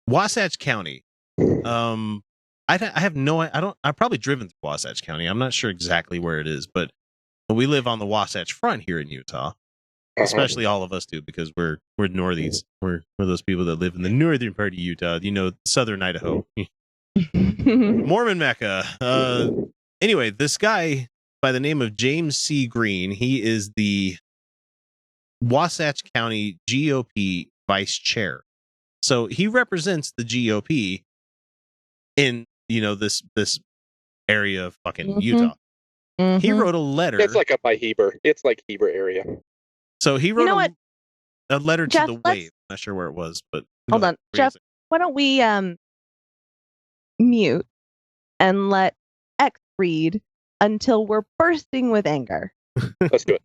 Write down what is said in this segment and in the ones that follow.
Wasatch County. I have no. I've probably driven through Wasatch County. I'm not sure exactly where it is, but we live on the Wasatch Front here in Utah. Especially all of us do, because we're northies. We're those people that live in the northern part of Utah. Southern Idaho, Mormon Mecca. Anyway, this guy by the name of James C. Green, he is the Wasatch County GOP vice chair. So he represents the GOP in this area of fucking Utah. He wrote a letter. It's like up by Heber. It's like Heber area. So he wrote a letter to the Wave. I'm not sure where it was, but hold on, Jeff. Why don't we mute and let X read until we're bursting with anger? Let's do it.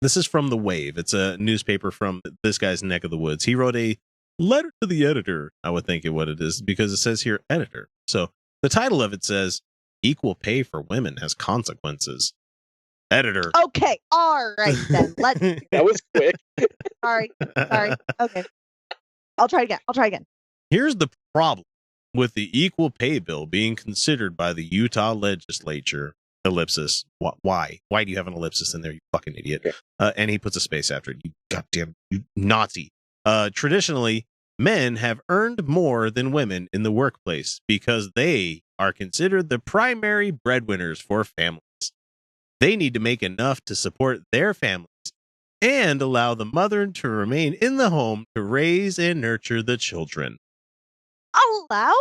This is from the Wave. It's a newspaper from this guy's neck of the woods. He wrote a letter to the editor. I would think what it is, because it says here editor. So the title of it says, "Equal pay for women has consequences." Editor. Okay, all right then. That was quick. Sorry. Okay, I'll try again. Here's the problem with the equal pay bill being considered by the Utah legislature. Ellipsis. Why? Why do you have an ellipsis in there, you fucking idiot? Okay. And he puts a space after it. You goddamn Nazi. Traditionally, men have earned more than women in the workplace because they are considered the primary breadwinners for families. They need to make enough to support their families and allow the mother to remain in the home to raise and nurture the children. Allow?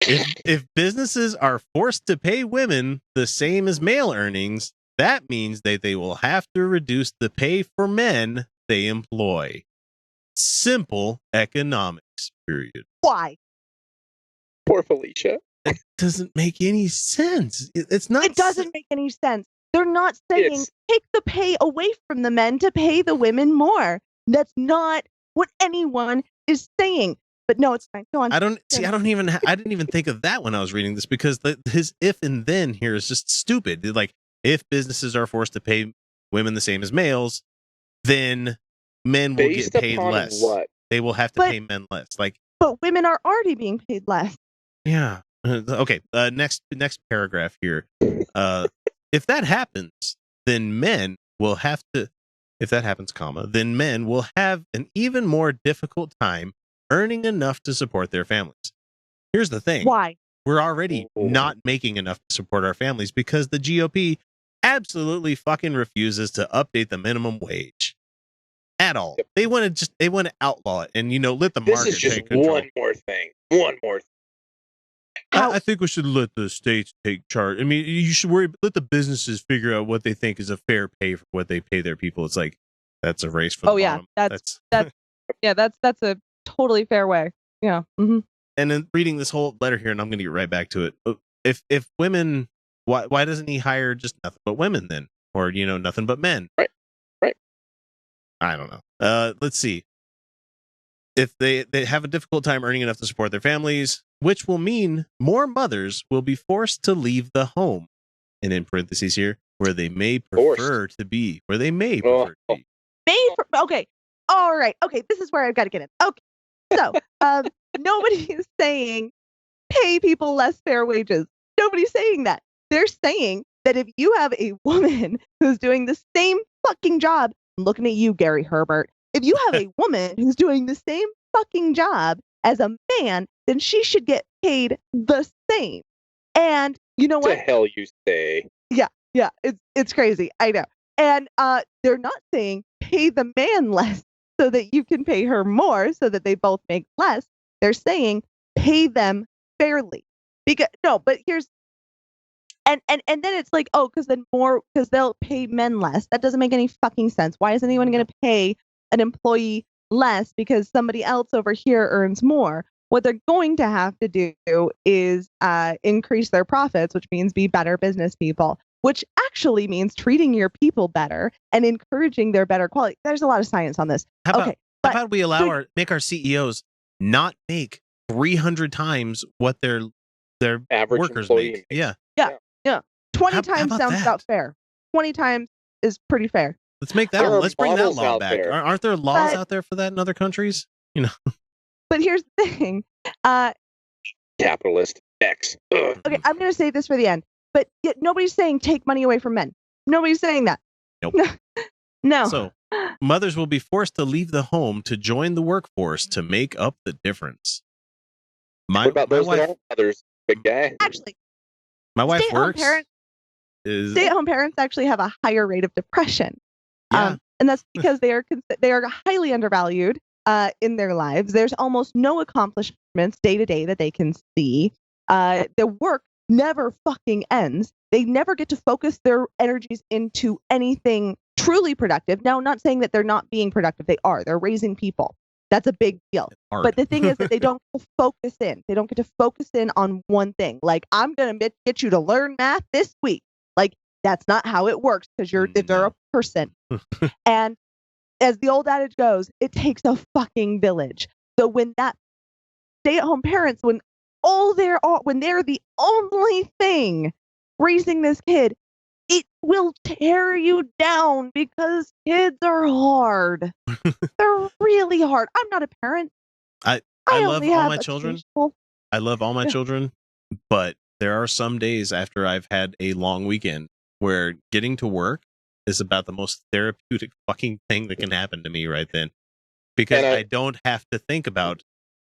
If businesses are forced to pay women the same as male earnings, that means that they will have to reduce the pay for men they employ. Simple economics, period. Why? Poor Felicia. It doesn't make any sense. It's not. It doesn't make any sense. They're not saying take the pay away from the men to pay the women more. That's not what anyone is saying. But no, it's fine. Go on. I didn't even think of that when I was reading this, because his if and then here is just stupid. Like, if businesses are forced to pay women the same as males, then men will get paid less. What? They will have to pay men less. But women are already being paid less. Yeah. Okay. Next paragraph here. If that happens, then men will have to. If that happens, then men will have an even more difficult time earning enough to support their families. Here's the thing. Why? We're already not making enough to support our families because the GOP absolutely fucking refuses to update the minimum wage at all. They want to outlaw it and let the market take control. One more thing. I think we should let the states take charge. I mean, you should let the businesses figure out what they think is a fair pay for what they pay their people. It's like, that's a race for the bottom. That's a totally fair way. Yeah. Mm-hmm. And then reading this whole letter here, and I'm going to get right back to it. If women, why doesn't he hire just nothing but women then, or nothing but men? Right. I don't know. Let's see. If they have a difficult time earning enough to support their families, which will mean more mothers will be forced to leave the home, and in parentheses here, where they may prefer to be. Okay. All right. Okay. This is where I've got to get in. Okay. So, nobody is saying pay people less fair wages. Nobody's saying that. They're saying that if you have a woman who's doing the same fucking job, I'm looking at you, Gary Herbert. If you have a woman who's doing the same fucking job as a man, then she should get paid the same. And you know what? The hell you say? Yeah. It's crazy. I know. And they're not saying pay the man less so that you can pay her more so that they both make less. They're saying pay them fairly. But here's and then it's like, because they'll pay men less. That doesn't make any fucking sense. Why is anyone going to pay an employee less because somebody else over here earns more? What they're going to have to do is increase their profits, which means be better business people, which actually means treating your people better and encouraging their better quality. There's a lot of science on this. How about we make our CEOs not make 300 times what their average workers make? Yeah. 20 times sounds about fair. 20 times is pretty fair. Let's make that. There are Let's bring that models law out back. there. Aren't there laws But- out there for that in other countries? But here's the thing. Capitalist X. Ugh. Okay, I'm going to say this for the end. But yet nobody's saying take money away from men. Nobody's saying that. Nope. No. So, mothers will be forced to leave the home to join the workforce to make up the difference. What about those wife, that aren't mothers, big guy? Actually, my wife stay-at-home works. parents- Is stay-at-home parents actually have a higher rate of depression. yeah. And that's because they are highly undervalued in their lives. There's almost no accomplishments day to day that they can see. Their work never fucking ends. They never get to focus their energies into anything truly productive. Now, I'm not saying that they're not being productive. They are. They're raising people. That's a big deal. Hard. But the thing is that they don't get to focus in. They don't get to focus in on one thing. Like, I'm going to get you to learn math this week. Like, that's not how it works because they're a person. And as the old adage goes, it takes a fucking village. So when that stay-at-home parents, when they're the only thing raising this kid, it will tear you down because kids are hard. They're really hard. I'm not a parent. I love only all have my children. occasional- I love all my children, but there are some days after I've had a long weekend where getting to work is about the most therapeutic fucking thing that can happen to me right then. Because And I don't have to think about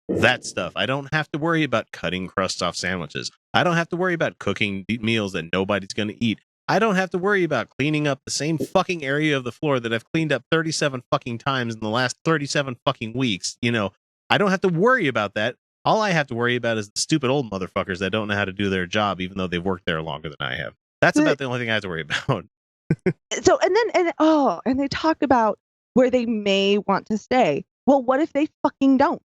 that stuff. I don't have to worry about cutting crust off sandwiches. I don't have to worry about cooking meals that nobody's going to eat. I don't have to worry about cleaning up the same fucking area of the floor that I've cleaned up 37 fucking times in the last 37 fucking weeks. I don't have to worry about that. All I have to worry about is the stupid old motherfuckers that don't know how to do their job, even though they've worked there longer than I have. That's about the only thing I have to worry about. So and they talk about where they may want to stay. Well, what if they fucking don't?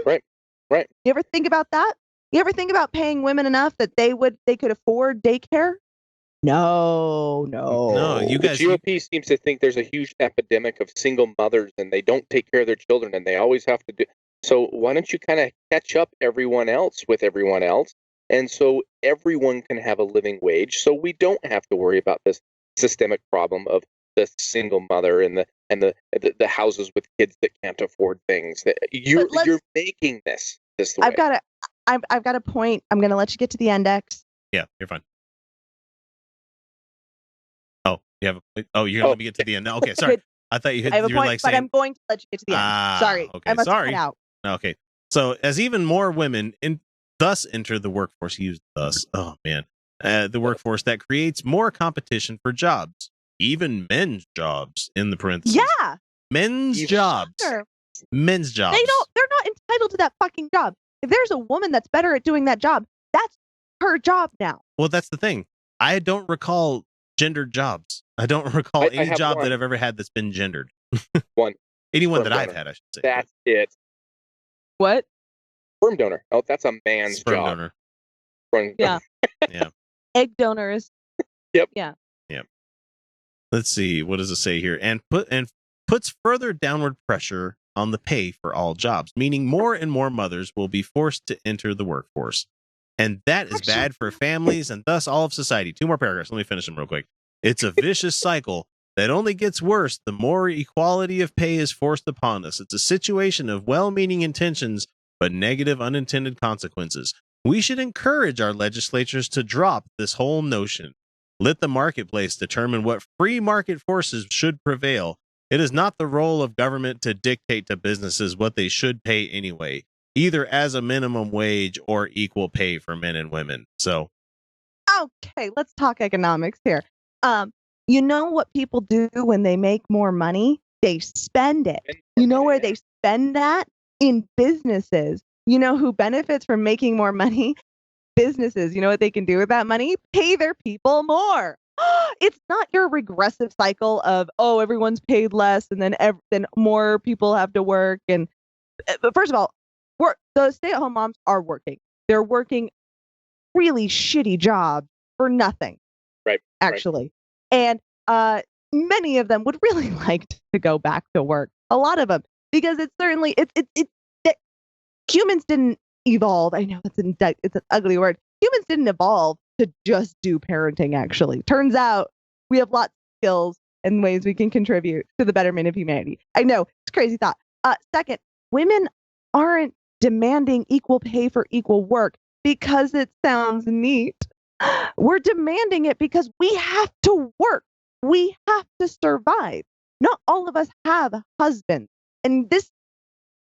Right. You ever think about that? You ever think about paying women enough that they could afford daycare? No. You The guys. GOP seems to think there's a huge epidemic of single mothers and they don't take care of their children and they always have to do. So why don't you kind of catch up everyone else with everyone else? And so everyone can have a living wage. So we don't have to worry about this systemic problem of the single mother and the houses with kids that can't afford things. You're making this way. I've got a point. I'm going to let you get to the end, X. Yeah, you're fine. You're gonna let me get to the end. Okay, sorry. I thought you I have a were point, like but saying, I'm going to let you get to the end. Sorry. Okay, I must sorry. cut out. Okay, so as even more women thus enter the workforce, the workforce that creates more competition for jobs, even men's jobs in the parentheses. Yeah. Men's jobs. Sure. Men's jobs. They're not entitled to that fucking job. If there's a woman that's better at doing that job, that's her job now. Well, that's the thing. I don't recall gendered jobs. I don't recall any job that I've ever had that's been gendered. Anyone that I've had, I should say. That's it. What? Sperm donor. Oh, that's a man's Sperm job. donor. Yeah. Yeah. Egg donors. Yep. Yeah. Yep. Let's see. What does it say here? And puts further downward pressure on the pay for all jobs, meaning more and more mothers will be forced to enter the workforce. And that is bad for families and thus all of society. 2 more paragraphs. Let me finish them real quick. It's a vicious cycle that only gets worse the more equality of pay is forced upon us. It's a situation of well-meaning intentions, but negative unintended consequences. We should encourage our legislatures to drop this whole notion. Let the marketplace determine what free market forces should prevail. It is not the role of government to dictate to businesses what they should pay anyway, either as a minimum wage or equal pay for men and women. So, okay, let's talk economics here. You know what people do when they make more money? They spend it. You know where they spend that? In businesses. You know who benefits from making more money? Businesses. You know what they can do with that money? Pay their people more. It's not your regressive cycle of, everyone's paid less and then more people have to work. But first of all, the stay-at-home moms are working. They're working really shitty jobs for nothing. Right. Actually. And many of them would really like to go back to work. A lot of them, because it's certainly humans didn't evolve. I know it's an ugly word. Humans didn't evolve to just do parenting. Actually, turns out we have lots of skills and ways we can contribute to the betterment of humanity. I know, it's a crazy thought. Second, women aren't demanding equal pay for equal work because it sounds neat. We're demanding it because we have to work. We have to survive. Not all of us have husbands. And this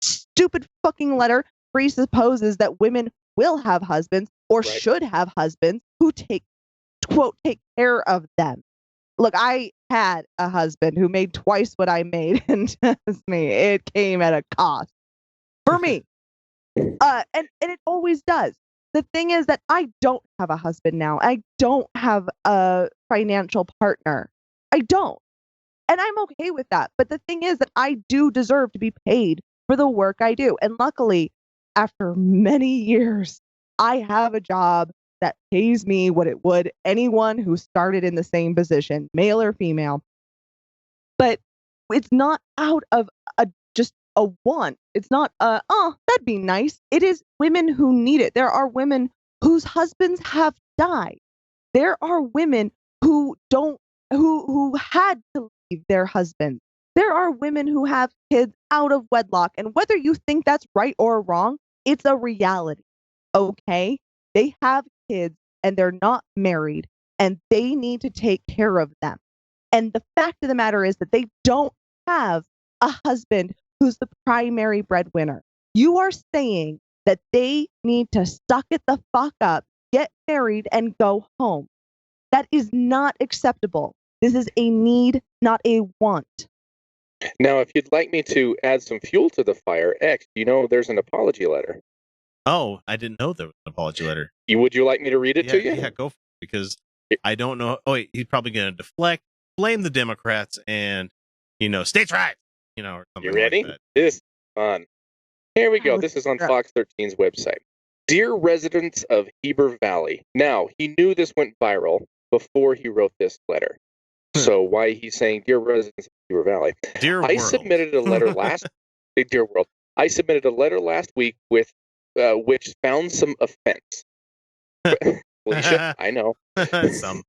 stupid fucking letter presupposes that women will have husbands or should have husbands who quote, take care of them. Look, I had a husband who made twice what I made, and trust me, it came at a cost for me. And it always does. The thing is that I don't have a husband now. I don't have a financial partner. I don't. And I'm okay with that. But the thing is that I do deserve to be paid for the work I do. And luckily, after many years, I have a job that pays me what it would anyone who started in the same position, male or female. But it's not out of just a want. It's not that'd be nice. It is women who need it. There are women whose husbands have died. There are women who had to leave their husbands. There are women who have kids out of wedlock. And whether you think that's right or wrong, it's a reality. Okay? They have kids and they're not married and they need to take care of them. And the fact of the matter is that they don't have a husband who's the primary breadwinner. You are saying that they need to suck it the fuck up, get married, and go home. That is not acceptable. This is a need, not a want. Now, if you'd like me to add some fuel to the fire, X, there's an apology letter. Oh, I didn't know there was an apology letter. Would you like me to read it to you? Yeah, go for it, because I don't know. Oh, wait, he's probably going to deflect, blame the Democrats, and, states' rights, or something. You ready? Like that. This is fun. Here we go. This is on Fox 13's website. Dear residents of Heber Valley. Now, he knew this went viral before he wrote this letter. So why he's saying, dear residents of Heber Valley. Dear I world. submitted a letter dear world. I submitted a letter last week with which found some offense. Alicia, I know. Some.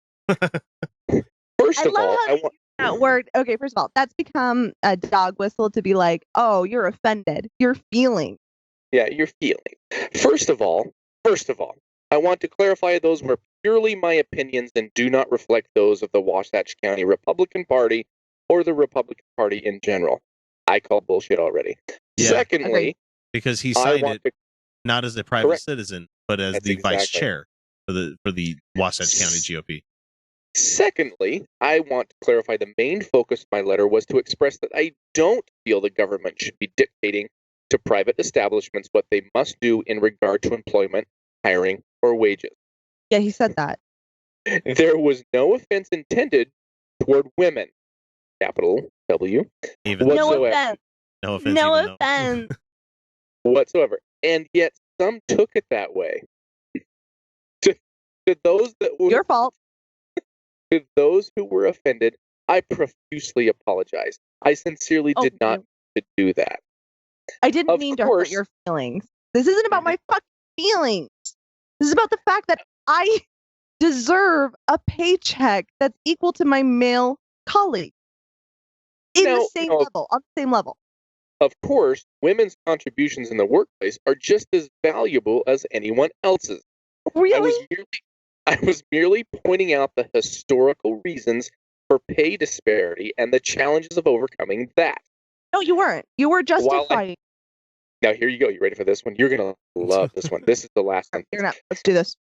First of all, I want that word. Okay, first of all, that's become a dog whistle to be like, oh, you're offended. You're feeling. Yeah, you're feeling. First of all, I want to clarify those were purely my opinions and do not reflect those of the Wasatch County Republican Party or the Republican Party in general. I call bullshit already. Yeah, secondly, because he signed it not as a private citizen, but as the vice chair for the Wasatch County GOP. Secondly, I want to clarify the main focus of my letter was to express that I don't feel the government should be dictating to private establishments what they must do in regard to employment, hiring, or wages. Yeah, he said that. There was no offense intended toward women, capital W, even whatsoever. No offense. No offense. Whatsoever. And yet some took it that way. To those that were your fault. To those who were offended, I profusely apologize. I sincerely did not mean to do that. I didn't mean to hurt your feelings. This isn't about my fucking feelings. This is about the fact that I deserve a paycheck that's equal to my male colleague. On the same level. Of course, women's contributions in the workplace are just as valuable as anyone else's. Really? I was merely pointing out the historical reasons for pay disparity and the challenges of overcoming that. No, you weren't. You were justifying. Now, here you go. You ready for this one? You're going to love this one. This is the last one. Let's do this.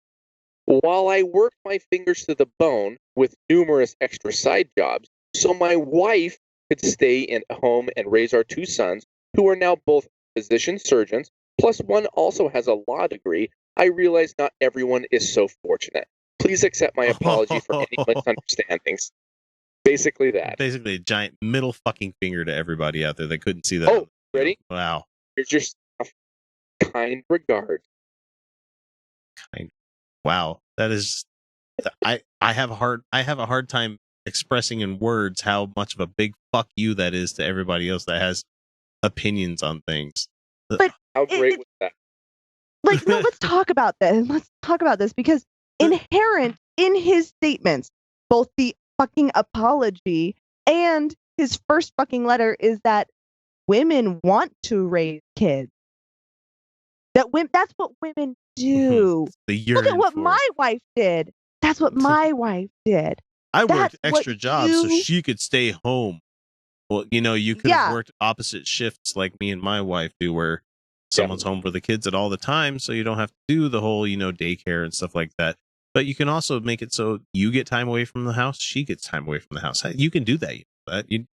While I worked my fingers to the bone with numerous extra side jobs, so my wife could stay at home and raise our two sons, who are now both physician surgeons, plus one also has a law degree, I realize not everyone is so fortunate. Please accept my apology for any misunderstandings. Basically that. Basically a giant middle fucking finger to everybody out there that couldn't see that. Oh, ready? Wow. Here's your stuff. Kind regard. Wow. That is I have a hard time expressing in words how much of a big fuck you that is to everybody else that has opinions on things. But how great was that? Like, no, let's talk about this. Let's talk about this because inherent in his statements, both the fucking apology And his first fucking letter is that women want to raise kids. That's what women do. Look at what my wife did. That's what my wife did. I worked extra jobs so she could stay home. Well, you could have worked opposite shifts like me and my wife do, where someone's home for the kids at all the time, so you don't have to do the whole, daycare and stuff like that. But you can also make it so you get time away from the house, she gets time away from the house. You can do that. You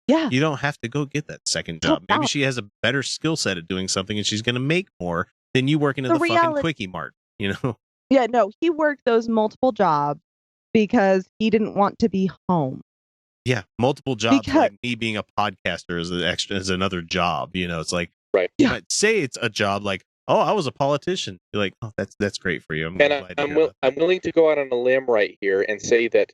don't have to go get that second job. Maybe she has a better skill set at doing something, and she's going to make more than you working at the fucking Quickie Mart. Yeah, no, he worked those multiple jobs because he didn't want to be home. Yeah, multiple jobs, like me being a podcaster is another job. It's like, right. You might say it's a job, like, oh, I was a politician. You're like, oh, that's great for you. I'm willing to go out on a limb right here and say that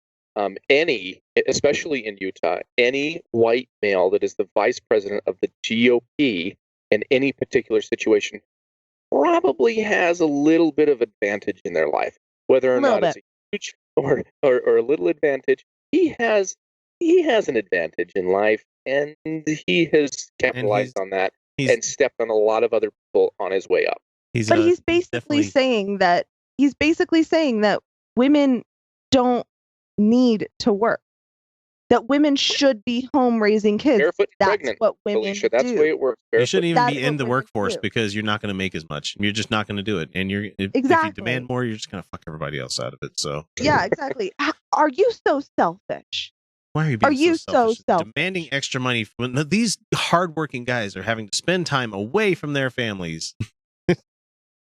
especially in Utah, any white male that is the vice president of the GOP in any particular situation probably has a little bit of advantage in their life, whether or not it's a huge or a little advantage. He has an advantage in life, and he has capitalized on that and stepped on a lot of other people on his way up. He's basically saying that women don't need to work. That women should be home raising kids. Barefoot that's pregnant, what women Felicia, that's the way it works. You shouldn't even be in the workforce because you're not going to make as much. You're just not going to do it. And if you demand more, you're just going to fuck everybody else out of it. So yeah, exactly. Are you so selfish? Why are you so selfish? Demanding extra money from these hardworking guys are having to spend time away from their families,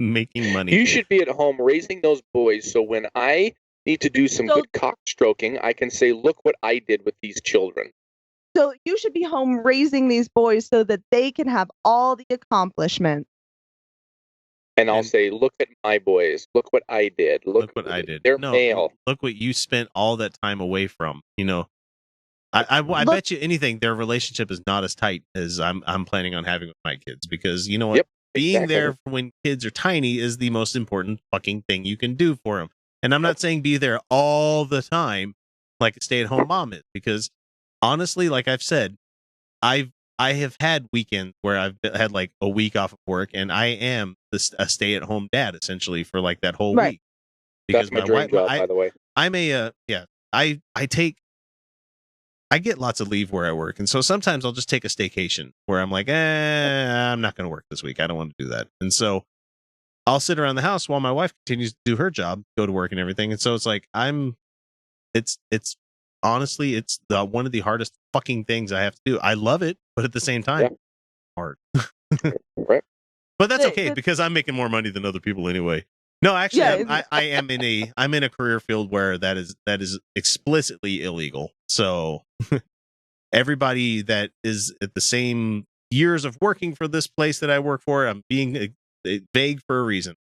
making money. You should be at home raising those boys. So when I need to do some good cock stroking, I can say, look what I did with these children. So you should be home raising these boys so that they can have all the accomplishments. And I'll say, look at my boys. Look what I did. Look what I did. They're male. Look what you spent all that time away from. I bet you anything their relationship is not as tight as I'm planning on having with my kids, because you know what? Being there when kids are tiny is the most important fucking thing you can do for them. And I'm not saying be there all the time like a stay-at-home mom is, because honestly, like I've said, I have had weekends where I've had like a week off of work, and I am a stay-at-home dad essentially for like that whole week. Because that's my dream job, by the way. I'm I get lots of leave where I work, and so sometimes I'll just take a staycation where I'm like, I'm not going to work this week. I don't want to do that. And so I'll sit around the house while my wife continues to do her job, go to work and everything. And so it's like it's honestly, it's one of the hardest fucking things I have to do. I love it, but at the same time, hard. Right. But that's okay because I'm making more money than other people anyway. No, actually, I'm in a career field where that is explicitly illegal. So everybody that is at the same years of working for this place that I work for, I'm being vague for a reason.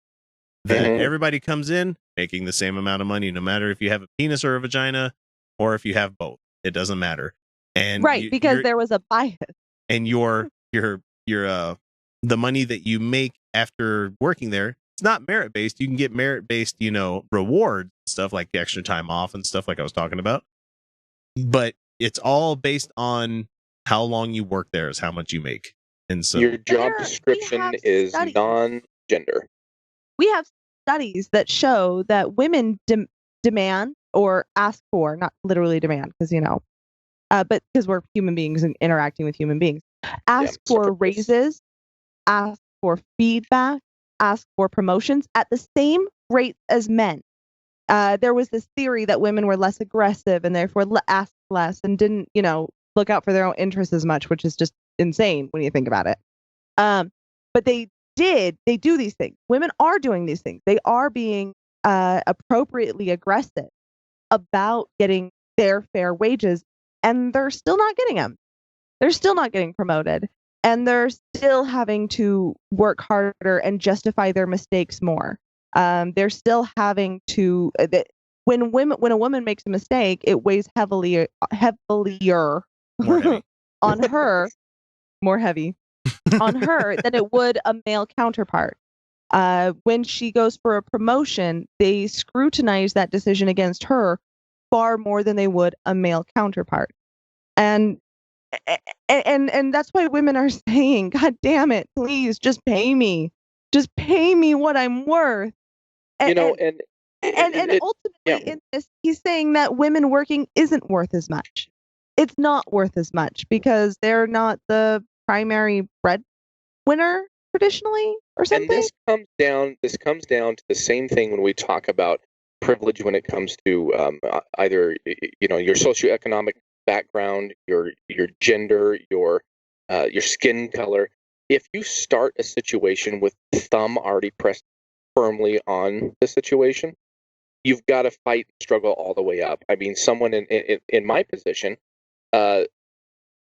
That everybody comes in making the same amount of money, no matter if you have a penis or a vagina, or if you have both. It doesn't matter. And because there was a bias. And your the money that you make after working there, it's not merit based. You can get merit based, rewards, stuff like the extra time off and stuff like I was talking about. But it's all based on how long you work there is how much you make. And so your job description is non-gender. We have studies that show that women demand or ask for, not literally demand, because but because we're human beings and interacting with human beings, ask for raises, ask for feedback, ask for promotions at the same rate as men. There was this theory that women were less aggressive and therefore asked less and didn't, look out for their own interests as much, which is just insane when you think about it. But they do these things. Women are doing these things. They are being appropriately aggressive about getting their fair wages, and they're still not getting them. They're still not getting promoted, and they're still having to work harder and justify their mistakes more. They're still having to. When a woman makes a mistake, it weighs heavier on her, more heavy on her than it would a male counterpart. When she goes for a promotion, they scrutinize that decision against her far more than they would a male counterpart. And and that's why women are saying, God damn it, please just pay me. Just pay me what I'm worth. And Ultimately in this, he's saying that women working isn't worth as much. It's not worth as much because they're not the primary breadwinner traditionally or something. And this comes down to the same thing when we talk about privilege when it comes to either your socioeconomic background, your gender, your skin color. If you start a situation with thumb already pressed firmly on the situation, you've got to fight and struggle all the way up. I mean, someone in my position,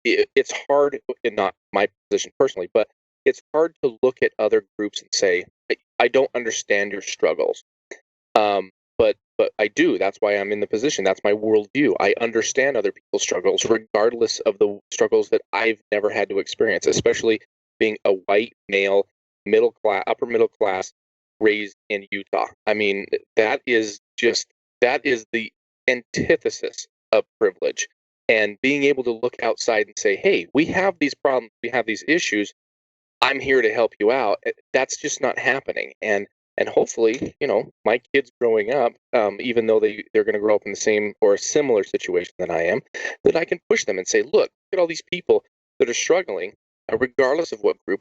it's hard, not my position personally, but it's hard to look at other groups and say, I don't understand your struggles. But I do. That's why I'm in the position. That's my worldview. I understand other people's struggles, regardless of the struggles that I've never had to experience, especially being a white male, upper middle class, raised in Utah. I mean, that is the antithesis of privilege. And being able to look outside and say, hey, we have these problems, we have these issues, I'm here to help you out. That's just not happening. And hopefully, my kids growing up, even though they're going to grow up in the same or a similar situation than I am, that I can push them and say, look at all these people that are struggling, regardless of what group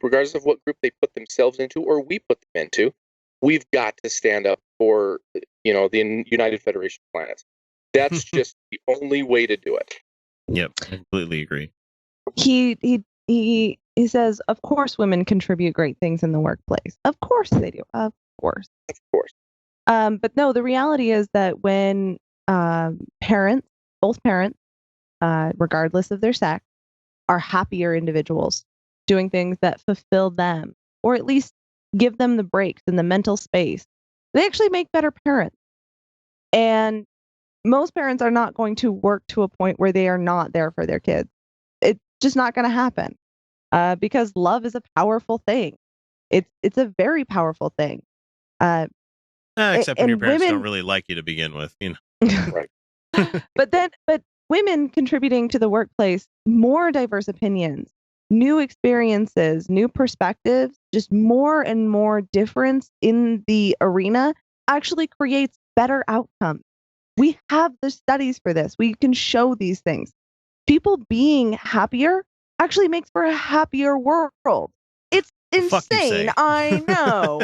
they put themselves into or we put them into. We've got to stand up for, the United Federation of Planets. That's just the only way to do it. Yep, I completely agree. He says, of course, women contribute great things in the workplace. Of course they do. Of course. But no, the reality is that when both parents, regardless of their sex, are happier individuals doing things that fulfill them, or at least give them the breaks and the mental space, they actually make better parents. And most parents are not going to work to a point where they are not there for their kids. It's just not going to happen because love is a powerful thing. It's a very powerful thing. Except when your parents don't really like you to begin with, Right. But women contributing to the workplace, more diverse opinions, new experiences, new perspectives, just more and more difference in the arena actually creates better outcomes. We have the studies for this. We can show these things. People being happier actually makes for a happier world. It's insane. I know.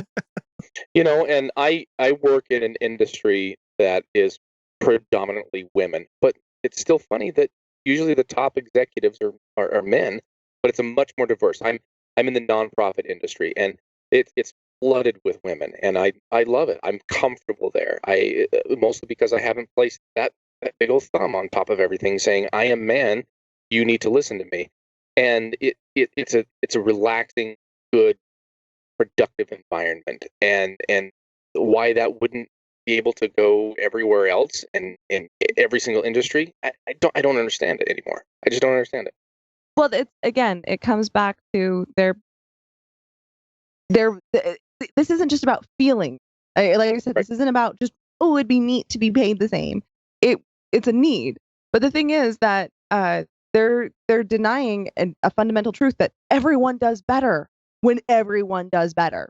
And I work in an industry that is predominantly women, but it's still funny that usually the top executives are men, but it's a much more diverse. I'm in the nonprofit industry, and it's flooded with women, and I love it. I'm comfortable there. I mostly because I haven't placed that big old thumb on top of everything, saying I am man. You need to listen to me, and it's a relaxing, good, productive environment, and why that wouldn't be able to go everywhere else and in every single industry, I don't understand it anymore. I just don't understand it. Well, it comes back to this isn't just about feeling. Like I said, This isn't about just, it'd be neat to be paid the same. It's a need. But the thing is that they're denying a fundamental truth that everyone does better when everyone does better.